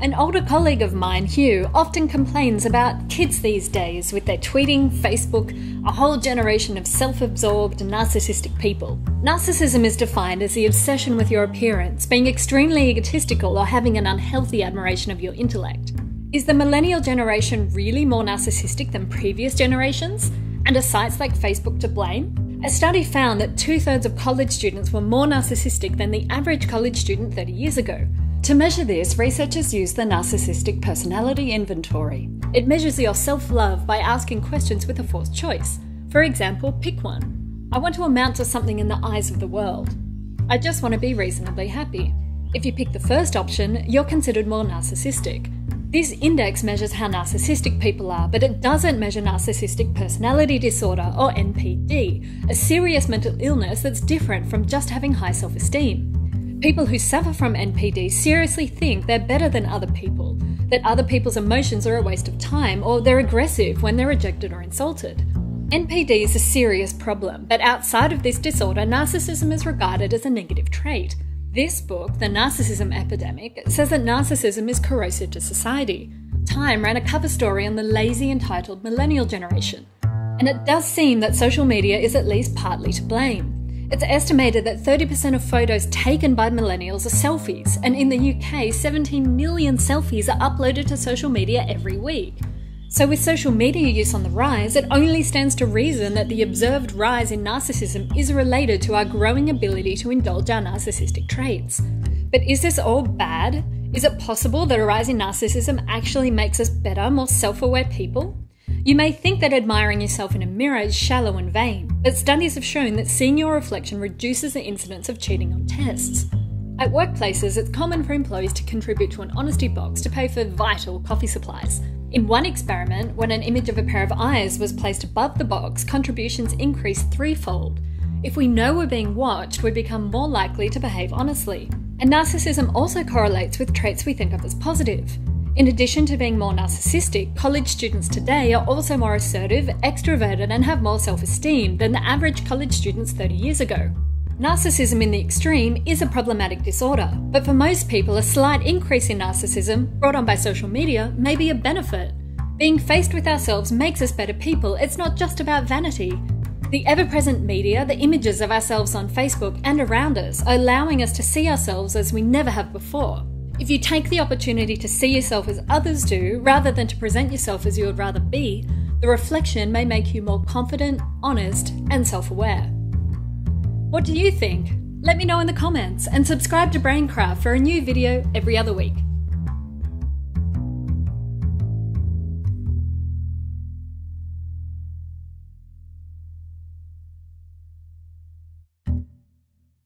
An older colleague of mine, Hugh, often complains about kids these days with their tweeting, Facebook, a whole generation of self-absorbed, narcissistic people. Narcissism is defined as the obsession with your appearance, being extremely egotistical or having an unhealthy admiration of your intellect. Is the millennial generation really more narcissistic than previous generations? And are sites like Facebook to blame? A study found that 2/3 of college students were more narcissistic than the average college student 30 years ago. To measure this, researchers used the Narcissistic Personality Inventory. It measures your self-love by asking questions with a forced choice. For example, pick one. I want to amount to something in the eyes of the world. I just want to be reasonably happy. If you pick the first option, you're considered more narcissistic. This index measures how narcissistic people are, but it doesn't measure narcissistic personality disorder, or NPD, a serious mental illness that's different from just having high self-esteem. People who suffer from NPD seriously think they're better than other people, that other people's emotions are a waste of time, or they're aggressive when they're rejected or insulted. NPD is a serious problem, but outside of this disorder, narcissism is regarded as a negative trait. This book, The Narcissism Epidemic, says that narcissism is corrosive to society. Time ran a cover story on the lazy, entitled millennial generation. And it does seem that social media is at least partly to blame. It's estimated that 30% of photos taken by millennials are selfies, and in the UK, 17 million selfies are uploaded to social media every week. So with social media use on the rise, it only stands to reason that the observed rise in narcissism is related to our growing ability to indulge our narcissistic traits. But is this all bad? Is it possible that a rise in narcissism actually makes us better, more self-aware people? You may think that admiring yourself in a mirror is shallow and vain, but studies have shown that seeing your reflection reduces the incidence of cheating on tests. At workplaces, it's common for employees to contribute to an honesty box to pay for vital coffee supplies. In one experiment, when an image of a pair of eyes was placed above the box, contributions increased threefold. If we know we're being watched, we become more likely to behave honestly. And narcissism also correlates with traits we think of as positive. In addition to being more narcissistic, college students today are also more assertive, extroverted, and have more self-esteem than the average college students 30 years ago. Narcissism in the extreme is a problematic disorder, but for most people, a slight increase in narcissism, brought on by social media, may be a benefit. Being faced with ourselves makes us better people. It's not just about vanity. The ever-present media, the images of ourselves on Facebook and around us, are allowing us to see ourselves as we never have before. If you take the opportunity to see yourself as others do, rather than to present yourself as you would rather be, the reflection may make you more confident, honest, and self-aware. What do you think? Let me know in the comments, and subscribe to BrainCraft for a new video every other week.